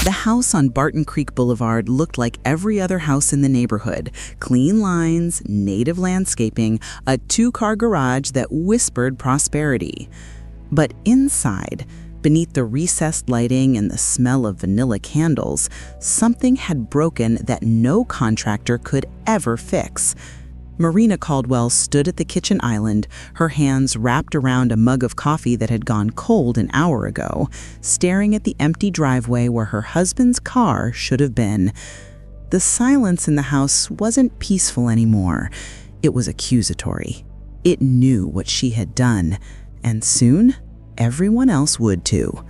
The house on Barton Creek Boulevard looked like every other house in the neighborhood. Clean lines, native landscaping, a two-car garage that whispered prosperity. But inside, beneath the recessed lighting and the smell of vanilla candles, something had broken that no contractor could ever fix. Marina Caldwell stood at the kitchen island, her hands wrapped around a mug of coffee that had gone cold an hour ago, staring at the empty driveway where her husband's car should have been. The silence in the house wasn't peaceful anymore. It was accusatory. It knew what she had done, and soon, everyone else would too.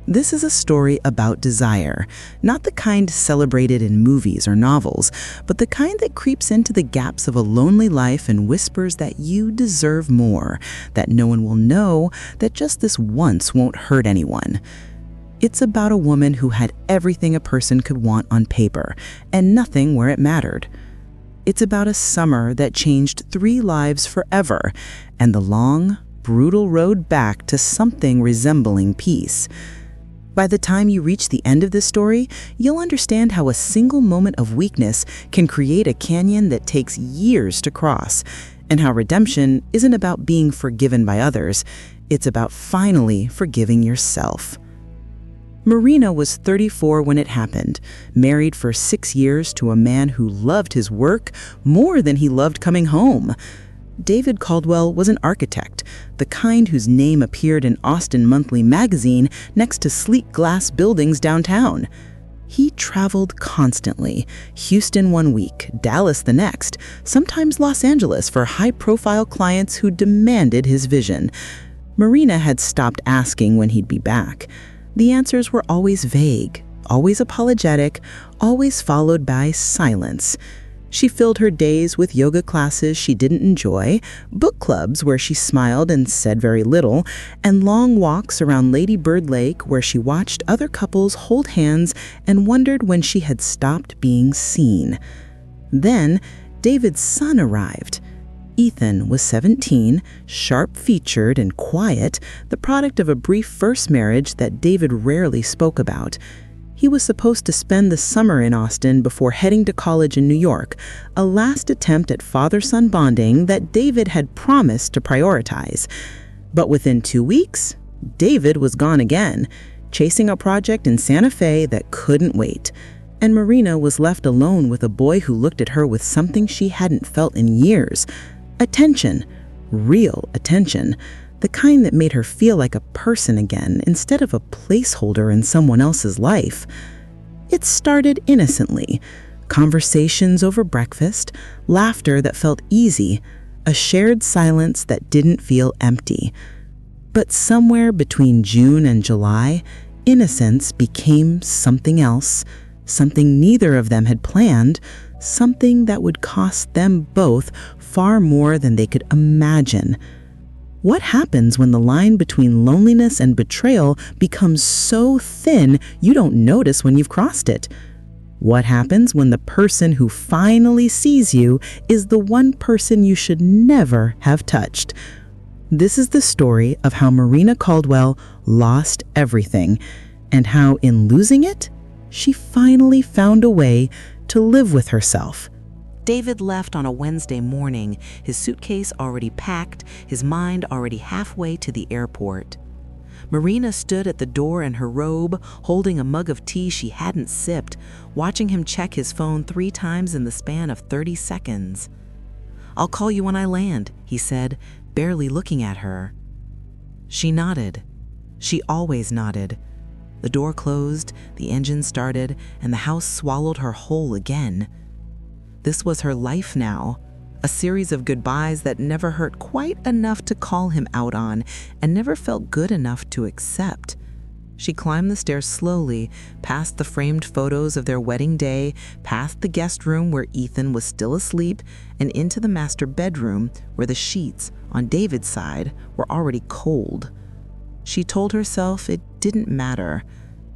This is a story about desire, not the kind celebrated in movies or novels, but the kind that creeps into the gaps of a lonely life and whispers that you deserve more, that no one will know, that just this once won't hurt anyone. It's about a woman who had everything a person could want on paper, and nothing where it mattered. It's about a summer that changed 3 lives forever, and the long, brutal road back to something resembling peace. By the time you reach the end of this story, you'll understand how a single moment of weakness can create a canyon that takes years to cross, and how redemption isn't about being forgiven by others, it's about finally forgiving yourself. Marina was 34 when it happened, married for 6 years to a man who loved his work more than he loved coming home. David Caldwell was an architect, the kind whose name appeared in Austin Monthly magazine next to sleek glass buildings downtown. He traveled constantly, Houston one week, Dallas the next, sometimes Los Angeles for high-profile clients who demanded his vision. Marina had stopped asking when he'd be back. The answers were always vague, always apologetic, always followed by silence. She filled her days with yoga classes she didn't enjoy, book clubs where she smiled and said very little, and long walks around Lady Bird Lake where she watched other couples hold hands and wondered when she had stopped being seen. Then, David's son arrived. Ethan was 17, sharp-featured and quiet, the product of a brief first marriage that David rarely spoke about. He was supposed to spend the summer in Austin before heading to college in New York, a last attempt at father-son bonding that David had promised to prioritize. But within 2 weeks, David was gone again, chasing a project in Santa Fe that couldn't wait. And Marina was left alone with a boy who looked at her with something she hadn't felt in years. Attention, real attention. The kind that made her feel like a person again instead of a placeholder in someone else's life. It started innocently. Conversations over breakfast, laughter that felt easy, a shared silence that didn't feel empty. But somewhere between June and July, innocence became something else, something neither of them had planned, something that would cost them both far more than they could imagine. What happens when the line between loneliness and betrayal becomes so thin you don't notice when you've crossed it? What happens when the person who finally sees you is the one person you should never have touched? This is the story of how Marina Caldwell lost everything, and how in losing it, she finally found a way to live with herself. David left on a Wednesday morning, his suitcase already packed, his mind already halfway to the airport. Marina stood at the door in her robe, holding a mug of tea she hadn't sipped, watching him check his phone 3 times in the span of 30 seconds. "I'll call you when I land," he said, barely looking at her. She nodded. She always nodded. The door closed, the engine started, and the house swallowed her whole again. This was her life now, a series of goodbyes that never hurt quite enough to call him out on and never felt good enough to accept. She climbed the stairs slowly, past the framed photos of their wedding day, past the guest room where Ethan was still asleep, and into the master bedroom where the sheets on David's side were already cold. She told herself it didn't matter.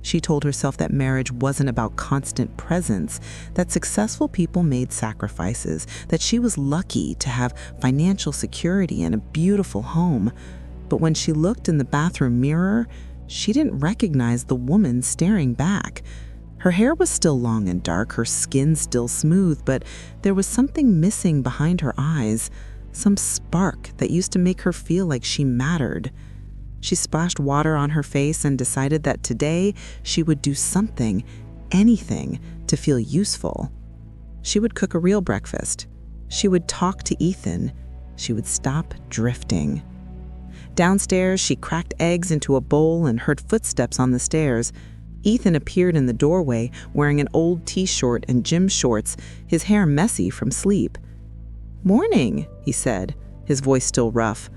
She told herself that marriage wasn't about constant presence, that successful people made sacrifices, that she was lucky to have financial security and a beautiful home. But when she looked in the bathroom mirror, She didn't recognize the woman staring back. Her hair was still long and dark, her skin still smooth, but there was something missing behind her eyes, some spark that used to make her feel like she mattered. She splashed water on her face and decided that today she would do something, anything, to feel useful. She would cook a real breakfast. She would talk to Ethan. She would stop drifting. Downstairs, she cracked eggs into a bowl and heard footsteps on the stairs. Ethan appeared in the doorway wearing an old t-shirt and gym shorts, his hair messy from sleep. "Morning," he said, his voice still rough.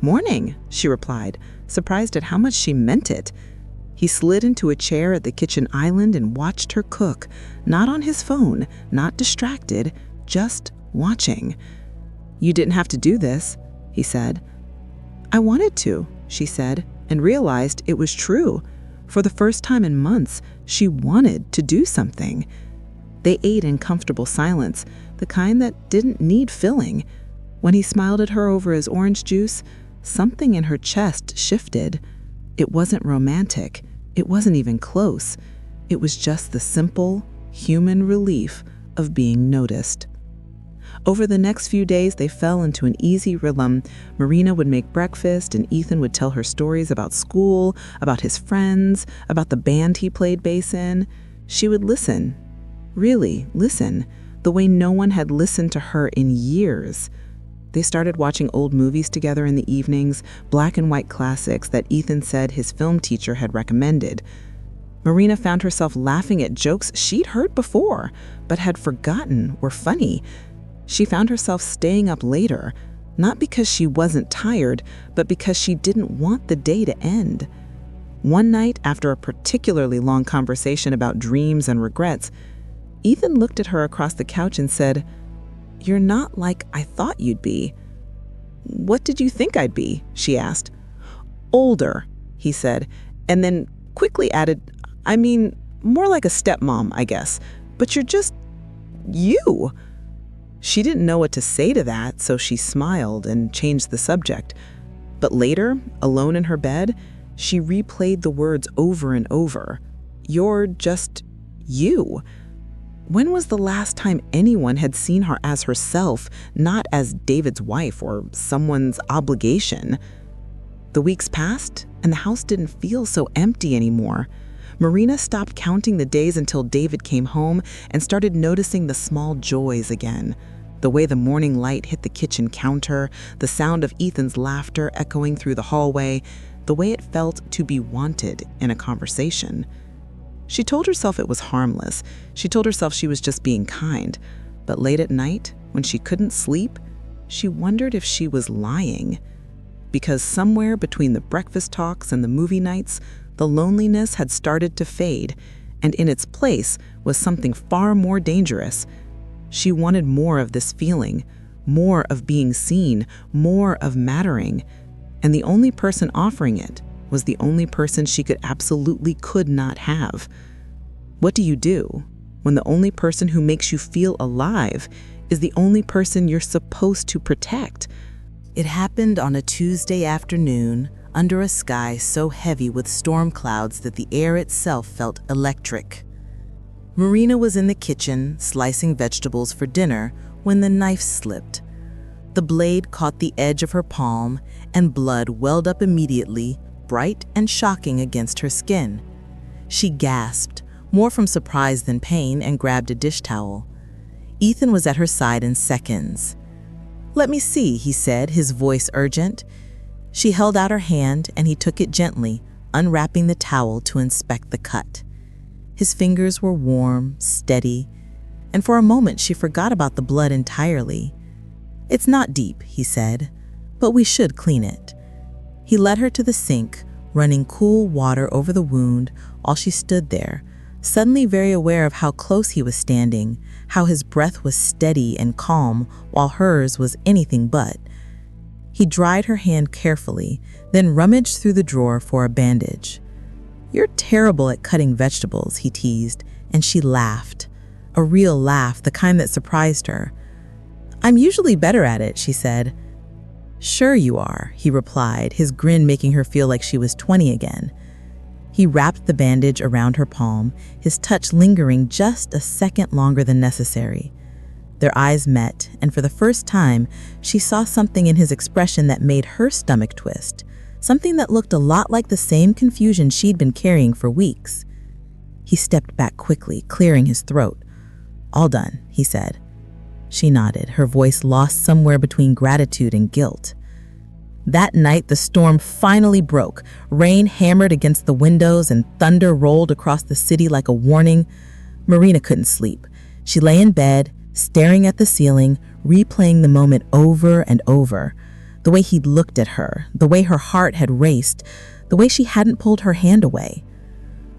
"Morning," she replied, surprised at how much she meant it. He slid into a chair at the kitchen island and watched her cook, not on his phone, not distracted, just watching. "You didn't have to do this," he said. "I wanted to," she said, and realized it was true. For the first time in months, she wanted to do something. They ate in comfortable silence, the kind that didn't need filling. When he smiled at her over his orange juice, something in her chest shifted. It wasn't romantic. It wasn't even close. It was just the simple, human relief of being noticed. Over the next few days, they fell into an easy rhythm. Marina would make breakfast, and Ethan would tell her stories about school, about his friends, about the band he played bass in. She would listen, really listen, the way no one had listened to her in years. They started watching old movies together in the evenings, black and white classics that Ethan said his film teacher had recommended. Marina found herself laughing at jokes she'd heard before, but had forgotten were funny. She found herself staying up later, not because she wasn't tired, but because she didn't want the day to end. One night, after a particularly long conversation about dreams and regrets, Ethan looked at her across the couch and said, "You're not like I thought you'd be." "What did you think I'd be?" she asked. "Older," he said, and then quickly added, "I mean, more like a stepmom, I guess. But you're just you." She didn't know what to say to that, so she smiled and changed the subject. But later, alone in her bed, she replayed the words over and over. "You're just you." When was the last time anyone had seen her as herself, not as David's wife or someone's obligation? The weeks passed, and the house didn't feel so empty anymore. Marina stopped counting the days until David came home and started noticing the small joys again. The way the morning light hit the kitchen counter, the sound of Ethan's laughter echoing through the hallway, the way it felt to be wanted in a conversation. She told herself it was harmless. She told herself she was just being kind. But late at night, when she couldn't sleep, she wondered if she was lying. Because somewhere between the breakfast talks and the movie nights, the loneliness had started to fade, and in its place was something far more dangerous. She wanted more of this feeling, more of being seen, more of mattering, and the only person offering it was the only person she absolutely could not have. What do you do when the only person who makes you feel alive is the only person you're supposed to protect? It happened on a Tuesday afternoon under a sky so heavy with storm clouds that the air itself felt electric. Marina was in the kitchen slicing vegetables for dinner when the knife slipped. The blade caught the edge of her palm and blood welled up immediately, bright and shocking against her skin. She gasped, more from surprise than pain, and grabbed a dish towel. Ethan was at her side in seconds. "Let me see," he said, his voice urgent. She held out her hand and he took it gently, unwrapping the towel to inspect the cut. His fingers were warm, steady, and for a moment she forgot about the blood entirely. "It's not deep," he said, "but we should clean it." He led her to the sink, running cool water over the wound while she stood there, suddenly very aware of how close he was standing, how his breath was steady and calm while hers was anything but. He dried her hand carefully, then rummaged through the drawer for a bandage. "You're terrible at cutting vegetables," he teased, and she laughed. A real laugh, the kind that surprised her. "I'm usually better at it," she said. "Sure you are," he replied, his grin making her feel like she was 20 again. He wrapped the bandage around her palm, his touch lingering just a second longer than necessary. Their eyes met, and for the first time, she saw something in his expression that made her stomach twist, something that looked a lot like the same confusion she'd been carrying for weeks. He stepped back quickly, clearing his throat. "All done," he said. She nodded, her voice lost somewhere between gratitude and guilt. That night, the storm finally broke. Rain hammered against the windows and thunder rolled across the city like a warning. Marina couldn't sleep. She lay in bed, staring at the ceiling, replaying the moment over and over. The way he'd looked at her, the way her heart had raced, the way she hadn't pulled her hand away.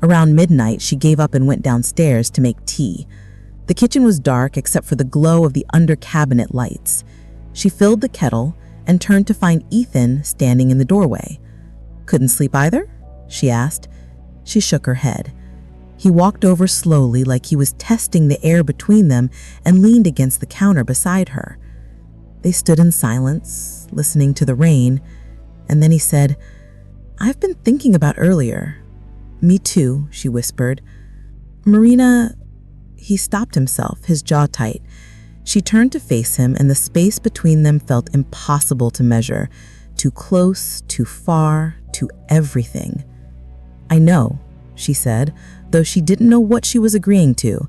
Around midnight, she gave up and went downstairs to make tea. The kitchen was dark except for the glow of the under-cabinet lights. She filled the kettle and turned to find Ethan standing in the doorway. "Couldn't sleep either?" she asked. She shook her head. He walked over slowly like he was testing the air between them and leaned against the counter beside her. They stood in silence, listening to the rain, and then he said, "I've been thinking about earlier." "Me too," she whispered. "Marina..." He stopped himself, his jaw tight. She turned to face him, and the space between them felt impossible to measure. Too close, too far, too everything. "I know," she said, though she didn't know what she was agreeing to.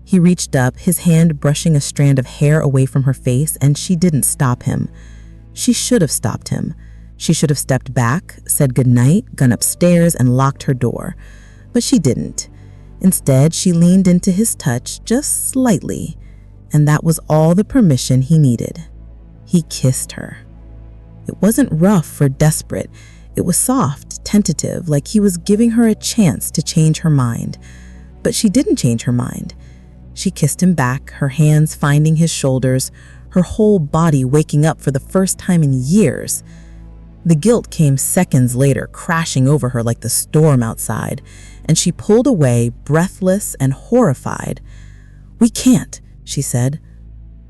He reached up, his hand brushing a strand of hair away from her face, and she didn't stop him. She should have stopped him. She should have stepped back, said goodnight, gone upstairs, and locked her door. But she didn't. Instead, she leaned into his touch just slightly, and that was all the permission he needed. He kissed her. It wasn't rough or desperate. It was soft, tentative, like he was giving her a chance to change her mind. But she didn't change her mind. She kissed him back, her hands finding his shoulders, her whole body waking up for the first time in years. The guilt came seconds later, crashing over her like the storm outside, and she pulled away, breathless and horrified. "We can't," she said.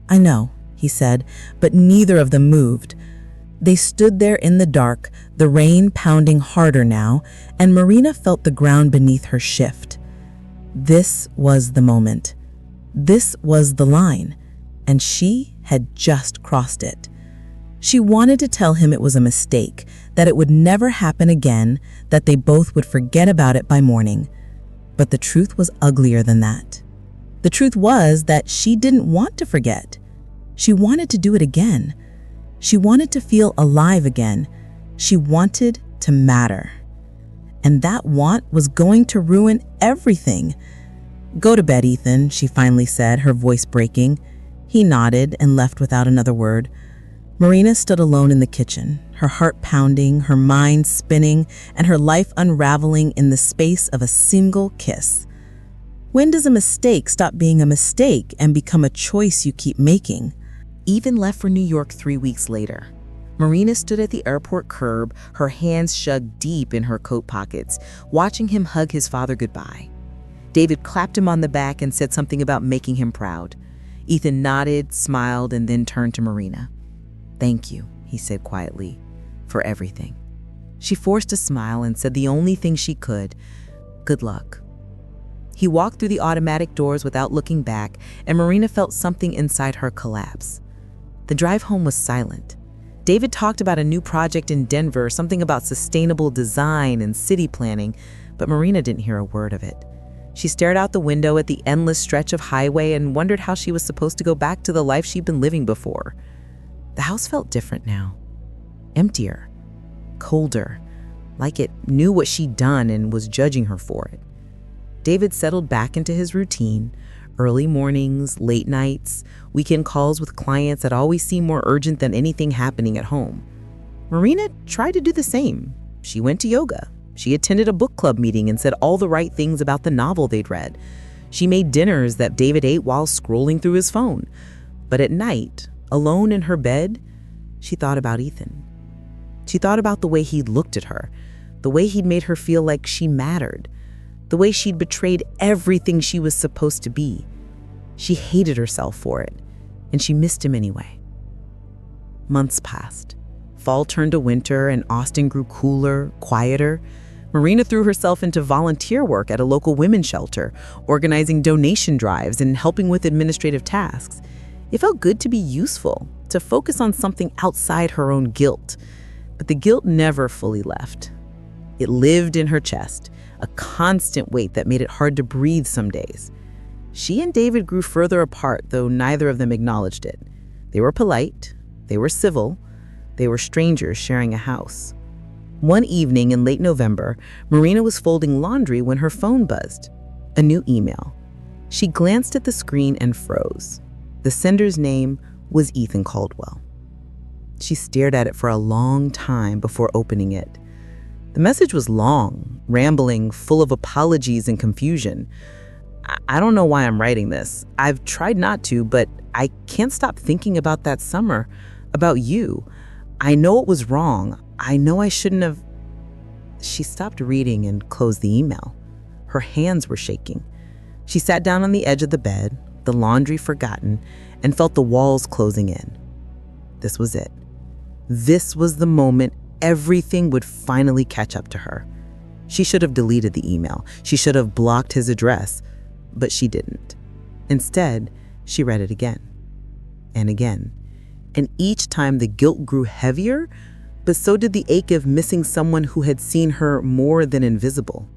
"I know," he said, but neither of them moved. They stood there in the dark, the rain pounding harder now, and Marina felt the ground beneath her shift. This was the moment. This was the line, and she had just crossed it. She wanted to tell him it was a mistake, that it would never happen again, that they both would forget about it by morning. But the truth was uglier than that. The truth was that she didn't want to forget. She wanted to do it again. She wanted to feel alive again. She wanted to matter. And that want was going to ruin everything. "Go to bed, Ethan," she finally said, her voice breaking. He nodded and left without another word. Marina stood alone in the kitchen, her heart pounding, her mind spinning, and her life unraveling in the space of a single kiss. When does a mistake stop being a mistake and become a choice you keep making? Ethan left for New York 3 weeks later. Marina stood at the airport curb, her hands shoved deep in her coat pockets, watching him hug his father goodbye. David clapped him on the back and said something about making him proud. Ethan nodded, smiled, and then turned to Marina. "Thank you," he said quietly, "for everything." She forced a smile and said the only thing she could, "Good luck." He walked through the automatic doors without looking back, and Marina felt something inside her collapse. The drive home was silent. David talked about a new project in Denver, something about sustainable design and city planning, but Marina didn't hear a word of it. She stared out the window at the endless stretch of highway and wondered how she was supposed to go back to the life she'd been living before. The house felt different now. Emptier, colder, like it knew what she'd done and was judging her for it. David settled back into his routine, early mornings, late nights, weekend calls with clients that always seemed more urgent than anything happening at home. Marina tried to do the same. She went to yoga. She attended a book club meeting and said all the right things about the novel they'd read. She made dinners that David ate while scrolling through his phone. But at night, alone in her bed, she thought about Ethan. She thought about the way he'd looked at her, the way he'd made her feel like she mattered, the way she'd betrayed everything she was supposed to be. She hated herself for it, and she missed him anyway. Months passed. Fall turned to winter, and Austin grew cooler, quieter. Marina threw herself into volunteer work at a local women's shelter, organizing donation drives and helping with administrative tasks. It felt good to be useful, to focus on something outside her own guilt. But the guilt never fully left. It lived in her chest, a constant weight that made it hard to breathe some days. She and David grew further apart, though neither of them acknowledged it. They were polite, they were civil, they were strangers sharing a house. One evening in late November, Marina was folding laundry when her phone buzzed. A new email. She glanced at the screen and froze. The sender's name was Ethan Caldwell. She stared at it for a long time before opening it. The message was long, rambling, full of apologies and confusion. I don't know why I'm writing this. I've tried not to, but I can't stop thinking about that summer, about you. I know it was wrong. I know I shouldn't have. She stopped reading and closed the email. Her hands were shaking. She sat down on the edge of the bed, the laundry forgotten, and felt the walls closing in. This was it. This was the moment everything would finally catch up to her. She should have deleted the email. She should have blocked his address, but she didn't. Instead, she read it again and again. And each time the guilt grew heavier, but so did the ache of missing someone who had seen her more than invisible.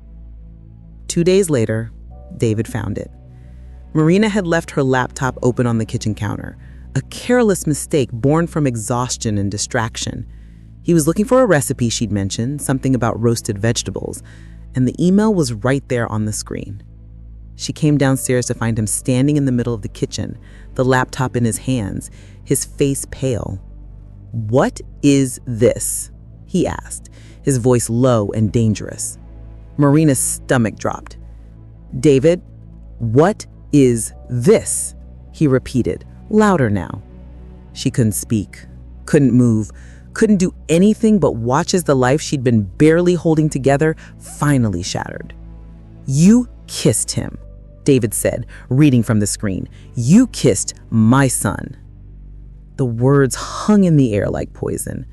2 days later, David found it. Marina had left her laptop open on the kitchen counter, a careless mistake born from exhaustion and distraction. He was looking for a recipe she'd mentioned, something about roasted vegetables, and the email was right there on the screen. She came downstairs to find him standing in the middle of the kitchen, the laptop in his hands, his face pale. "What is this?" he asked, his voice low and dangerous. Marina's stomach dropped. "David, what is this?" he repeated, louder now. She couldn't speak, couldn't move, couldn't do anything but watch as the life she'd been barely holding together finally shattered. "You kissed him," David said, reading from the screen. "You kissed my son." The words hung in the air like poison.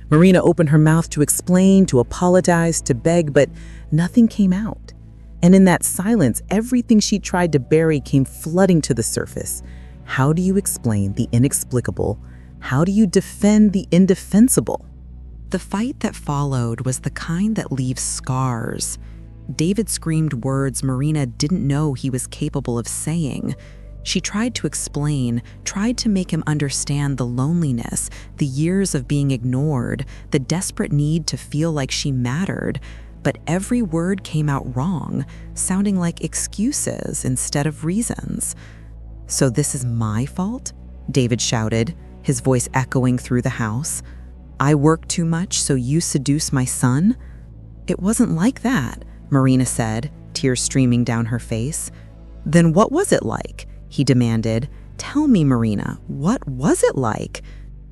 Marina opened her mouth to explain, to apologize, to beg, but nothing came out. And in that silence, everything she tried to bury came flooding to the surface. How do you explain the inexplicable? How do you defend the indefensible? The fight that followed was the kind that leaves scars. David screamed words Marina didn't know he was capable of saying. She tried to explain, tried to make him understand the loneliness, the years of being ignored, the desperate need to feel like she mattered. But every word came out wrong, sounding like excuses instead of reasons. "So this is my fault?" David shouted, his voice echoing through the house. "I work too much, so you seduce my son?" "It wasn't like that," Marina said, tears streaming down her face. "Then what was it like?" he demanded. "Tell me, Marina, what was it like?"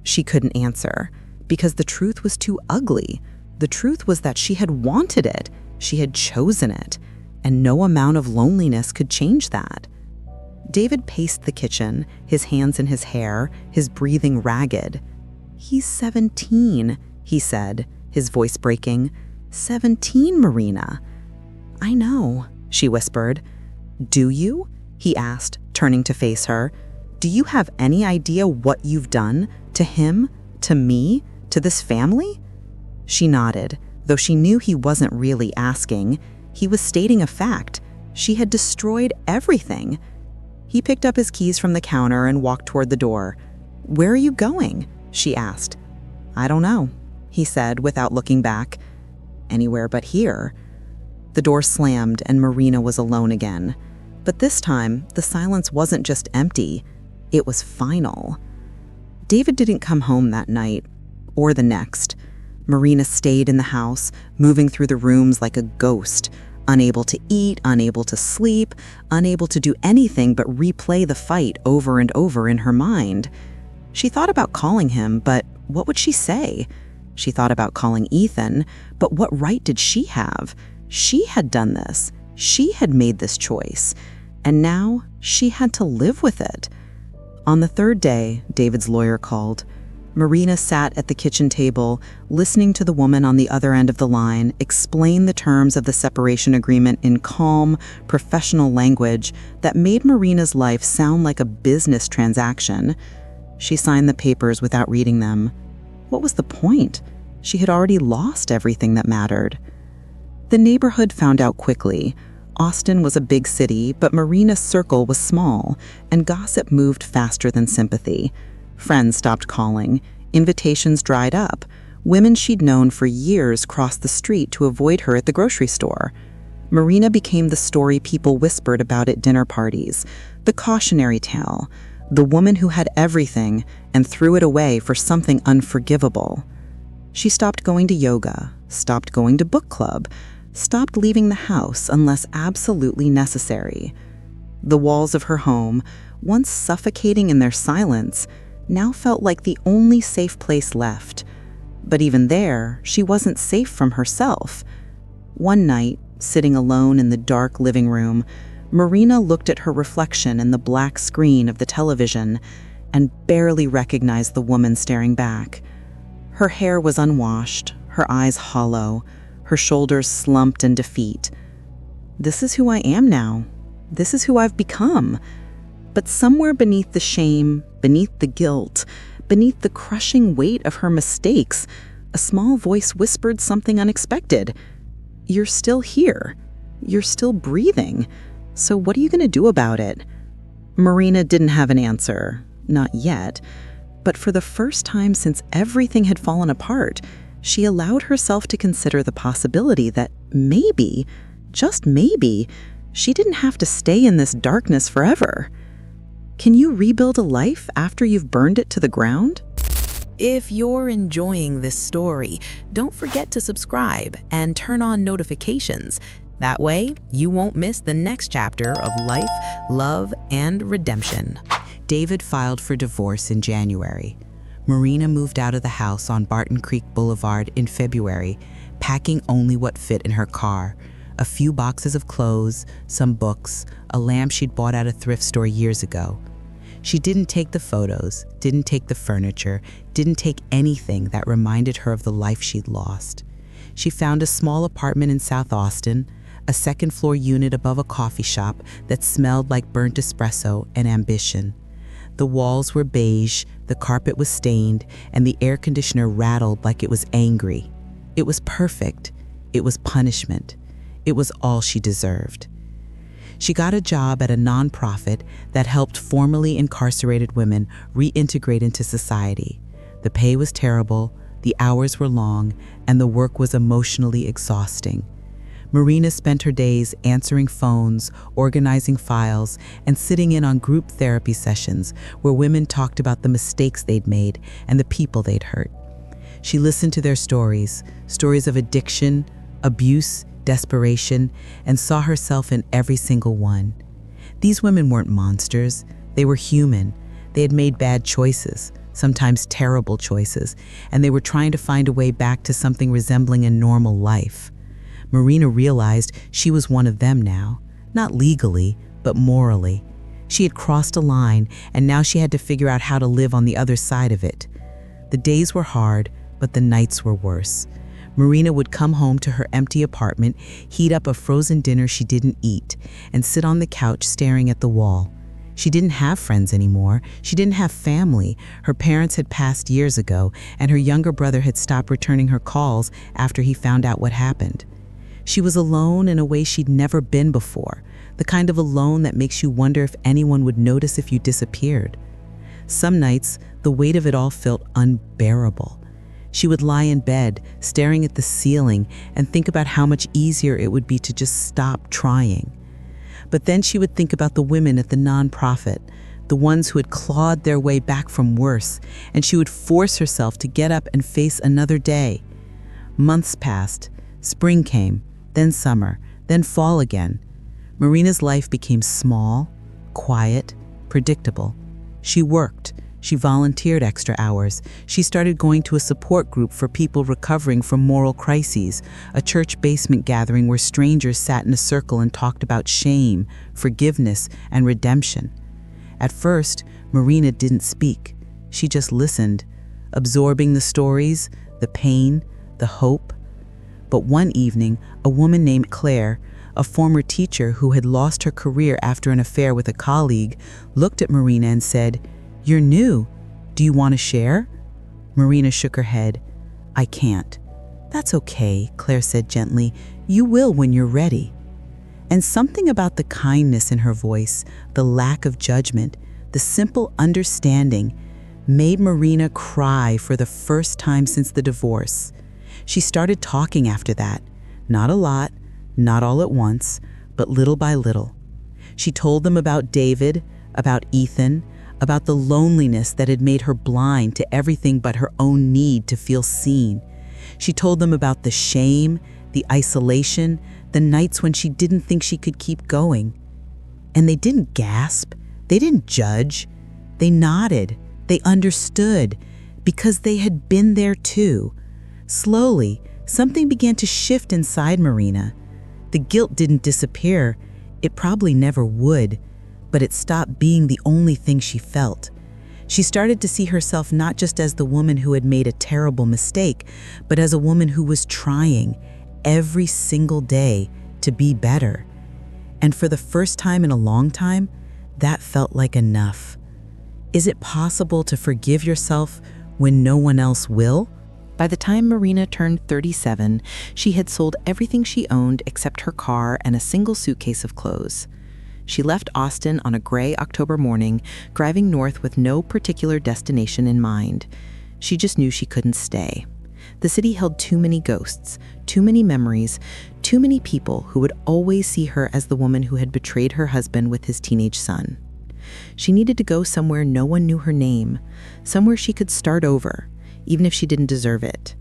She couldn't answer, because the truth was too ugly. The truth was that she had wanted it, she had chosen it, and no amount of loneliness could change that. David paced the kitchen, his hands in his hair, his breathing ragged. "He's 17, he said, his voice breaking. 17, Marina." "I know," she whispered. "Do you?" he asked, turning to face her. "Do you have any idea what you've done to him, to me, to this family?" She nodded, though she knew he wasn't really asking. He was stating a fact. She had destroyed everything. He picked up his keys from the counter and walked toward the door. "Where are you going?" she asked. "I don't know," he said without looking back. "Anywhere but here." The door slammed and Marina was alone again. But this time, the silence wasn't just empty, it was final. David didn't come home that night, or the next. Marina stayed in the house, moving through the rooms like a ghost, unable to eat, unable to sleep, unable to do anything but replay the fight over and over in her mind. She thought about calling him, but what would she say? She thought about calling Ethan, but what right did she have? She had done this. She had made this choice. And now she had to live with it. On the third day, David's lawyer called. Marina sat at the kitchen table, listening to the woman on the other end of the line explain the terms of the separation agreement in calm, professional language that made Marina's life sound like a business transaction. She signed the papers without reading them. What was the point? She had already lost everything that mattered. The neighborhood found out quickly. Austin was a big city, but Marina's circle was small, and gossip moved faster than sympathy. Friends stopped calling. Invitations dried up. Women she'd known for years crossed the street to avoid her at the grocery store. Marina became the story people whispered about at dinner parties, the cautionary tale, the woman who had everything and threw it away for something unforgivable. She stopped going to yoga, stopped going to book club, stopped leaving the house unless absolutely necessary. The walls of her home, once suffocating in their silence, now felt like the only safe place left. But even there, she wasn't safe from herself. One night, sitting alone in the dark living room, Marina looked at her reflection in the black screen of the television and barely recognized the woman staring back. Her hair was unwashed, her eyes hollow, her shoulders slumped in defeat. This is who I am now. This is who I've become. But somewhere beneath the shame, beneath the guilt, beneath the crushing weight of her mistakes, a small voice whispered something unexpected. You're still here. You're still breathing. So what are you going to do about it? Marina didn't have an answer. Not yet. But for the first time since everything had fallen apart, she allowed herself to consider the possibility that maybe, just maybe, she didn't have to stay in this darkness forever. Can you rebuild a life after you've burned it to the ground? If you're enjoying this story, don't forget to subscribe and turn on notifications. That way, you won't miss the next chapter of life, love, and redemption. David filed for divorce in January. Marina moved out of the house on Barton Creek Boulevard in February, packing only what fit in her car. A few boxes of clothes, some books, a lamp she'd bought at a thrift store years ago. She didn't take the photos, didn't take the furniture, didn't take anything that reminded her of the life she'd lost. She found a small apartment in South Austin, a second-floor unit above a coffee shop that smelled like burnt espresso and ambition. The walls were beige, the carpet was stained, and the air conditioner rattled like it was angry. It was perfect. It was punishment. It was all she deserved. She got a job at a nonprofit that helped formerly incarcerated women reintegrate into society. The pay was terrible, the hours were long, and the work was emotionally exhausting. Marina spent her days answering phones, organizing files, and sitting in on group therapy sessions where women talked about the mistakes they'd made and the people they'd hurt. She listened to their stories of addiction, abuse, desperation, and saw herself in every single one. These women weren't monsters. They were human. They had made bad choices, sometimes terrible choices, and they were trying to find a way back to something resembling a normal life. Marina realized she was one of them now, not legally, but morally. She had crossed a line, and now she had to figure out how to live on the other side of it. The days were hard, but the nights were worse. Marina would come home to her empty apartment, heat up a frozen dinner she didn't eat, and sit on the couch staring at the wall. She didn't have friends anymore. She didn't have family. Her parents had passed years ago, and her younger brother had stopped returning her calls after he found out what happened. She was alone in a way she'd never been before, the kind of alone that makes you wonder if anyone would notice if you disappeared. Some nights, the weight of it all felt unbearable. She would lie in bed, staring at the ceiling, and think about how much easier it would be to just stop trying. But then she would think about the women at the nonprofit, the ones who had clawed their way back from worse, and she would force herself to get up and face another day. Months passed. Spring came, then summer, then fall again. Marina's life became small, quiet, predictable. She worked. She volunteered extra hours. She started going to a support group for people recovering from moral crises, a church basement gathering where strangers sat in a circle and talked about shame, forgiveness, and redemption. At first, Marina didn't speak. She just listened. absorbing the stories, the pain, the hope. But one evening, a woman named Claire, a former teacher who had lost her career after an affair with a colleague, looked at Marina and said, "You're new. Do you want to share?" Marina shook her head. "I can't." "That's okay," Claire said gently. "You will when you're ready." And something about the kindness in her voice, the lack of judgment, the simple understanding, made Marina cry for the first time since the divorce. She started talking after that. Not a lot, not all at once, but little by little. She told them about David, about Ethan, about the loneliness that had made her blind to everything but her own need to feel seen. She told them about the shame, the isolation, the nights when she didn't think she could keep going. And they didn't gasp, they didn't judge. They nodded, they understood, because they had been there too. Slowly, something began to shift inside Marina. The guilt didn't disappear. It probably never would, but it stopped being the only thing she felt. She started to see herself not just as the woman who had made a terrible mistake, but as a woman who was trying every single day to be better. And for the first time in a long time, that felt like enough. Is it possible to forgive yourself when no one else will? By the time Marina turned 37, she had sold everything she owned except her car and a single suitcase of clothes. She left Austin on a gray October morning, driving north with no particular destination in mind. She just knew she couldn't stay. The city held too many ghosts, too many memories, too many people who would always see her as the woman who had betrayed her husband with his teenage son. She needed to go somewhere no one knew her name, somewhere she could start over, even if she didn't deserve it.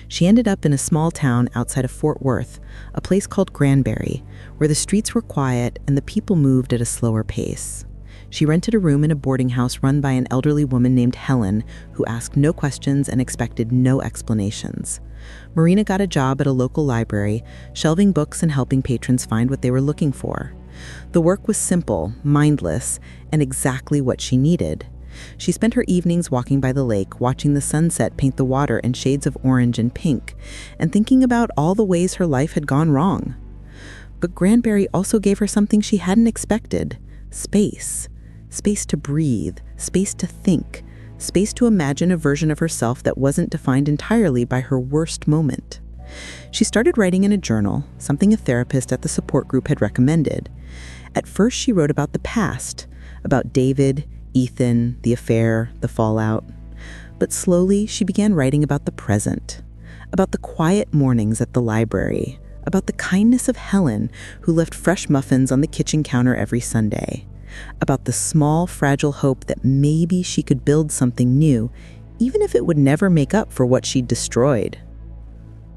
She ended up in a small town outside of Fort Worth, a place called Granbury, where the streets were quiet and the people moved at a slower pace. She rented a room in a boarding house run by an elderly woman named Helen, who asked no questions and expected no explanations. Marina got a job at a local library, shelving books and helping patrons find what they were looking for. The work was simple, mindless, and exactly what she needed. She spent her evenings walking by the lake, watching the sunset paint the water in shades of orange and pink, and thinking about all the ways her life had gone wrong. But Granbury also gave her something she hadn't expected: space. Space to breathe, space to think, space to imagine a version of herself that wasn't defined entirely by her worst moment. She started writing in a journal, something a therapist at the support group had recommended. At first, she wrote about the past, about David, Ethan, the affair, the fallout. But slowly, she began writing about the present, about the quiet mornings at the library, about the kindness of Helen, who left fresh muffins on the kitchen counter every Sunday, about the small, fragile hope that maybe she could build something new, even if it would never make up for what she'd destroyed.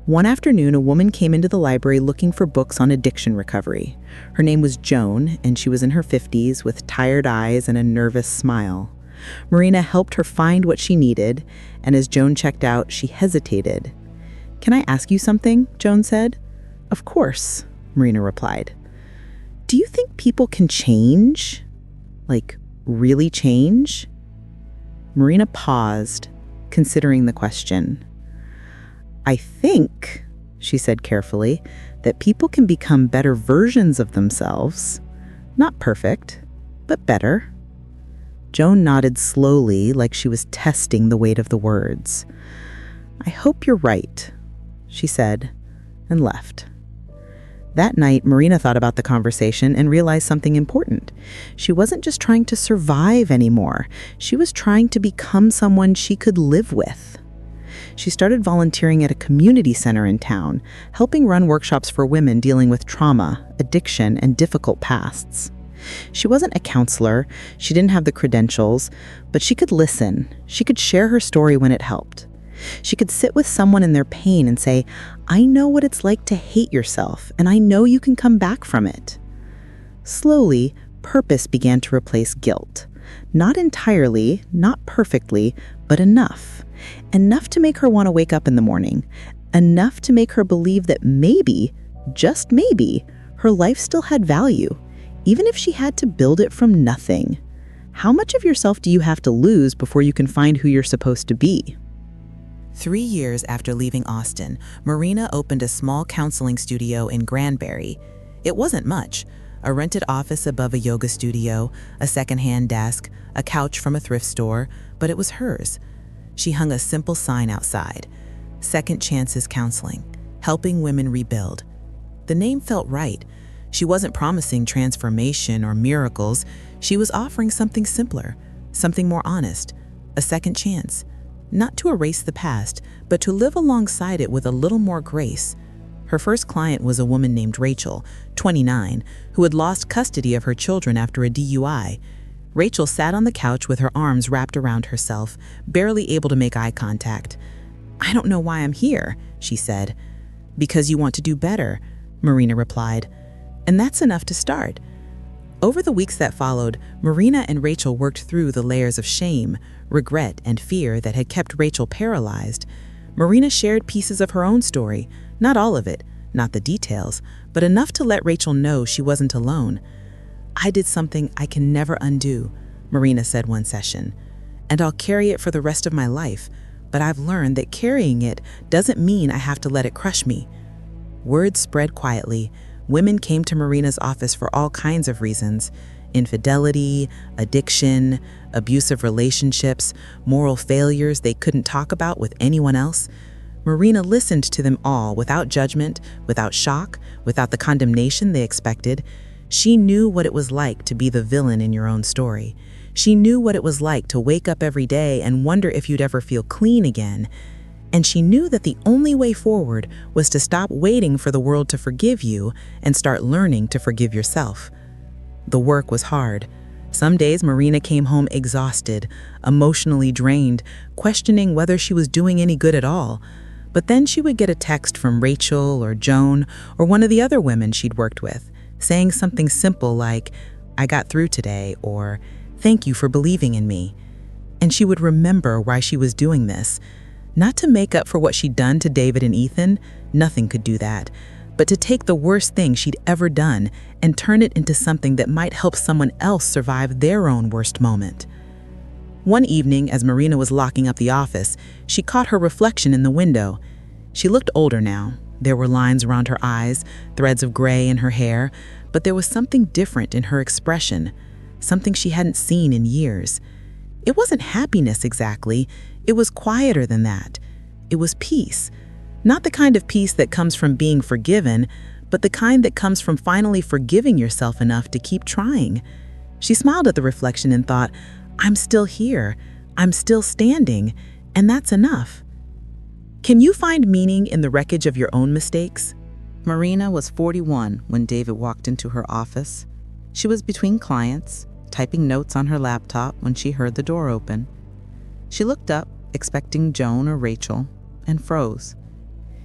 One afternoon, a woman came into the library looking for books on addiction recovery. Her name was Joan, and she was in her 50s with tired eyes and a nervous smile. Marina helped her find what she needed, and as Joan checked out, she hesitated. "Can I ask you something?" Joan said. "Of course," Marina replied. "Do you think people can change? Like, really change?" Marina paused, considering the question. "I think," she said carefully, "that people can become better versions of themselves. Not perfect, but better." Joan nodded slowly, like she was testing the weight of the words. "I hope you're right," she said, and left. That night, Marina thought about the conversation and realized something important. She wasn't just trying to survive anymore. She was trying to become someone she could live with. She started volunteering at a community center in town, helping run workshops for women dealing with trauma, addiction, and difficult pasts. She wasn't a counselor, she didn't have the credentials, but she could listen. She could share her story when it helped. She could sit with someone in their pain and say, "I know what it's like to hate yourself, and I know you can come back from it." Slowly, purpose began to replace guilt. Not entirely, not perfectly, but enough. Enough to make her want to wake up in the morning. Enough to make her believe that maybe, just maybe, her life still had value, even if she had to build it from nothing. How much of yourself do you have to lose before you can find who you're supposed to be? 3 years after leaving Austin, Marina opened a small counseling studio in Granbury. It wasn't much: a rented office above a yoga studio, a secondhand desk, a couch from a thrift store, but it was hers. She hung a simple sign outside: Second Chances Counseling, helping women rebuild. The name felt right. She wasn't promising transformation or miracles. She was offering something simpler, something more honest, a second chance. Not to erase the past, but to live alongside it with a little more grace. Her first client was a woman named Rachel, 29, who had lost custody of her children after a DUI. Rachel sat on the couch with her arms wrapped around herself, barely able to make eye contact. "I don't know why I'm here," she said. "Because you want to do better," Marina replied. And that's enough to start. Over the weeks that followed, Marina and Rachel worked through the layers of shame, regret, and fear that had kept Rachel paralyzed. Marina shared pieces of her own story, not all of it, not the details, but enough to let Rachel know she wasn't alone. "I did something I can never undo," Marina said one session, "and I'll carry it for the rest of my life, but I've learned that carrying it doesn't mean I have to let it crush me." Word spread quietly. Women came to Marina's office for all kinds of reasons: infidelity, addiction, abusive relationships, moral failures they couldn't talk about with anyone else. Marina listened to them all without judgment, without shock, without the condemnation they expected. She knew what it was like to be the villain in your own story. She knew what it was like to wake up every day and wonder if you'd ever feel clean again. And she knew that the only way forward was to stop waiting for the world to forgive you and start learning to forgive yourself. The work was hard. Some days Marina came home exhausted, emotionally drained, questioning whether she was doing any good at all. But then she would get a text from Rachel or Joan or one of the other women she'd worked with, saying something simple like, "I got through today," or "Thank you for believing in me." And she would remember why she was doing this. Not to make up for what she'd done to David and Ethan, nothing could do that, but to take the worst thing she'd ever done and turn it into something that might help someone else survive their own worst moment. One evening, as Marina was locking up the office, she caught her reflection in the window. She looked older now. There were lines around her eyes, threads of gray in her hair, but there was something different in her expression, something she hadn't seen in years. It wasn't happiness exactly. It was quieter than that. It was peace. Not the kind of peace that comes from being forgiven, but the kind that comes from finally forgiving yourself enough to keep trying. She smiled at the reflection and thought, "I'm still here. I'm still standing, and that's enough." Can you find meaning in the wreckage of your own mistakes? Marina was 41 when David walked into her office. She was between clients, typing notes on her laptop when she heard the door open. She looked up, expecting Joan or Rachel, and froze.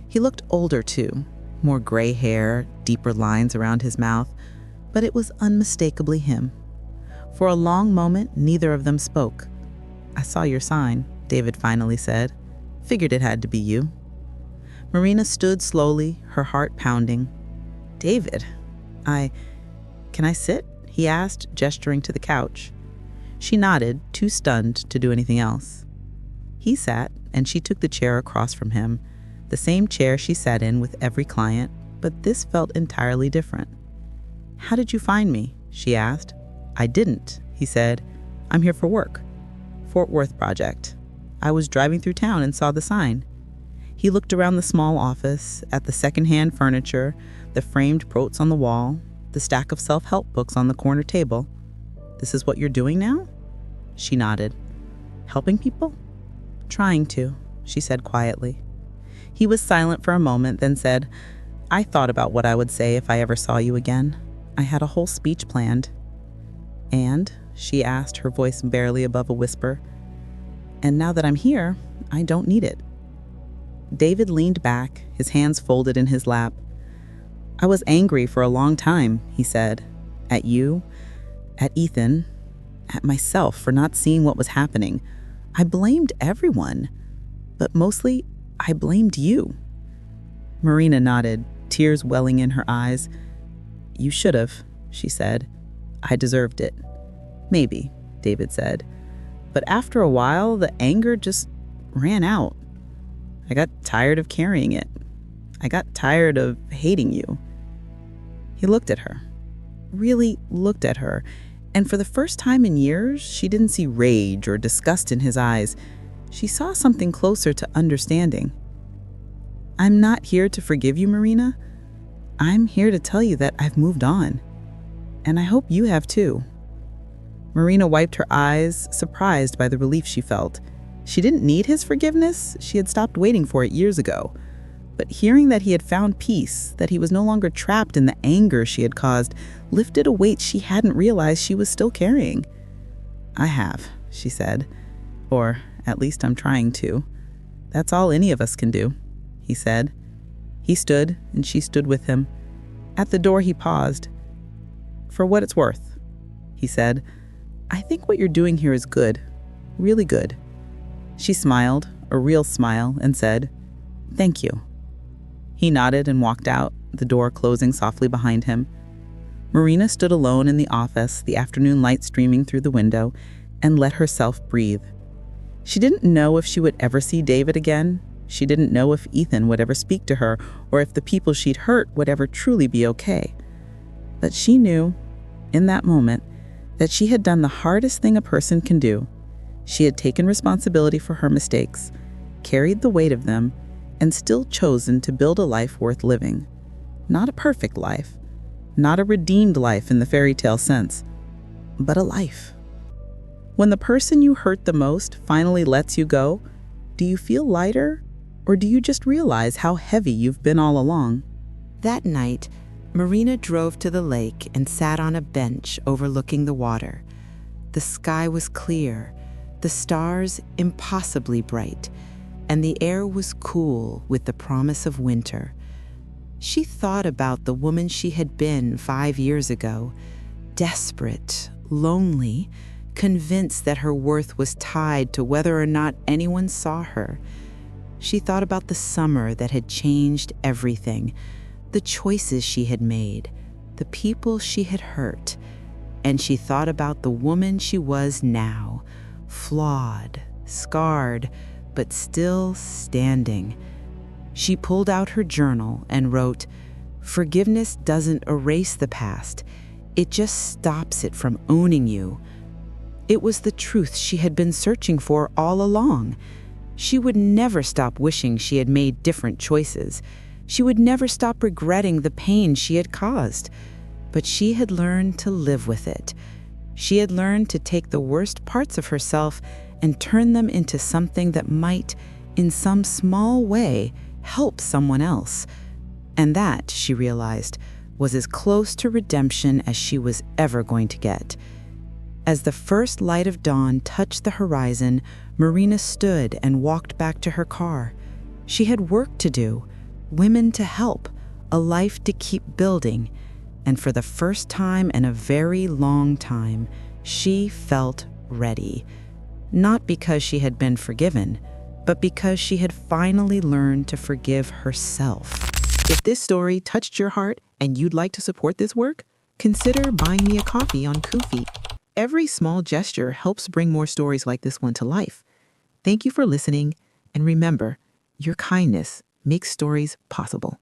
He looked older too, more gray hair, deeper lines around his mouth, but it was unmistakably him. For a long moment, neither of them spoke. "I saw your sign," David finally said. "Figured it had to be you." Marina stood slowly, her heart pounding. "David, can I sit?" he asked, gesturing to the couch. She nodded, too stunned to do anything else. He sat, and she took the chair across from him, the same chair she sat in with every client, but this felt entirely different. "How did you find me?" she asked. "I didn't," he said. "I'm here for work. Fort Worth project. I was driving through town and saw the sign." He looked around the small office, at the secondhand furniture, the framed quotes on the wall, the stack of self-help books on the corner table. "This is what you're doing now?" She nodded. "Helping people?" "Trying to," she said quietly. He was silent for a moment, then said, "I thought about what I would say if I ever saw you again. I had a whole speech planned." "And?" she asked, her voice barely above a whisper. "And now that I'm here, I don't need it." David leaned back, his hands folded in his lap. "I was angry for a long time," he said. "At you, at Ethan, at myself for not seeing what was happening. I blamed everyone, but mostly I blamed you." Marina nodded, tears welling in her eyes. "You should have," she said. "I deserved it." "Maybe," David said. "But after a while, the anger just ran out." I got tired of carrying it. I got tired of hating you." He looked at her, really looked at her, and for the first time in years, she didn't see rage or disgust in his eyes. She saw something closer to understanding. "I'm not here to forgive you, Marina. I'm here to tell you that I've moved on. And I hope you have too." Marina wiped her eyes, surprised by the relief she felt. She didn't need his forgiveness. She had stopped waiting for it years ago. But hearing that he had found peace, that he was no longer trapped in the anger she had caused, lifted a weight she hadn't realized she was still carrying. "I have," she said. "Or at least I'm trying to. That's all any of us can do," he said. He stood, and she stood with him. At the door, he paused. "For what it's worth," he said, "I think what you're doing here is good, really good." She smiled, a real smile, and said, "Thank you." He nodded and walked out, the door closing softly behind him. Marina stood alone in the office, the afternoon light streaming through the window, and let herself breathe. She didn't know if she would ever see David again. She didn't know if Ethan would ever speak to her, or if the people she'd hurt would ever truly be okay. But she knew, in that moment, that she had done the hardest thing a person can do. She had taken responsibility for her mistakes, carried the weight of them, and still chosen to build a life worth living. Not a perfect life, not a redeemed life in the fairy tale sense, but a life. When the person you hurt the most finally lets you go, do you feel lighter, or do you just realize how heavy you've been all along? That night, Marina drove to the lake and sat on a bench overlooking the water. The sky was clear, the stars impossibly bright, and the air was cool with the promise of winter. She thought about the woman she had been 5 years ago, desperate, lonely, convinced that her worth was tied to whether or not anyone saw her. She thought about the summer that had changed everything, the choices she had made, the people she had hurt, and she thought about the woman she was now, flawed, scarred, but still standing. She pulled out her journal and wrote, "Forgiveness doesn't erase the past. It just stops it from owning you." It was the truth she had been searching for all along. She would never stop wishing she had made different choices. She would never stop regretting the pain she had caused. But she had learned to live with it. She had learned to take the worst parts of herself and turn them into something that might, in some small way, help someone else. And that, she realized, was as close to redemption as she was ever going to get. As the first light of dawn touched the horizon, Marina stood and walked back to her car. She had work to do, women to help, a life to keep building. And for the first time in a very long time, she felt ready. Not because she had been forgiven, but because she had finally learned to forgive herself. If this story touched your heart and you'd like to support this work, consider buying me a coffee on Ko-fi. Every small gesture helps bring more stories like this one to life. Thank you for listening, and remember, your kindness makes stories possible.